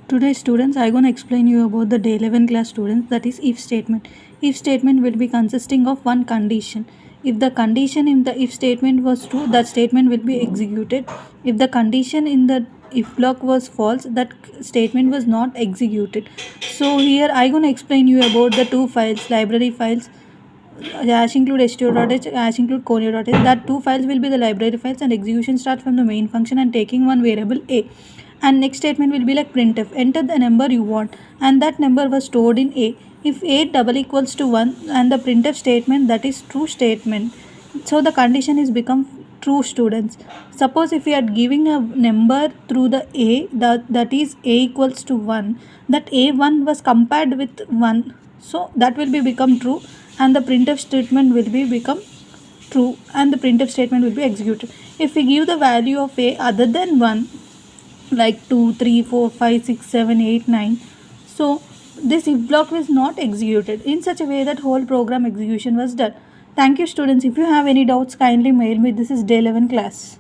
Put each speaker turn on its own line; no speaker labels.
Today students, I gonna explain you about the day 11 class students, that is if statement. If statement will be consisting of one condition. If the condition in the if statement was true, that statement will be executed. If the condition in the if block was false, that statement was not executed. So here I gonna explain you about the two files, library files, hash include sto.h, hash include conio.h. That two files will be the library files, and execution starts from the main function and taking one variable a. And next statement will be like printf, enter the number you want, and that number was stored in a. If a double equals to 1, and the printf statement, that is true statement, so the condition is become true, students. Suppose if we are giving a number through the a, that is a equals to 1, that a1 was compared with 1, so that will be become true, and the printf statement will be become true, and the printf statement will be executed. If we give the value of a other than 1, like 2, 3, 4, 5, 6, 7, 8, 9, so this if block was not executed in such a way that whole program execution was done. Thank you, students. If you have any doubts, kindly mail me. This is day 11 class.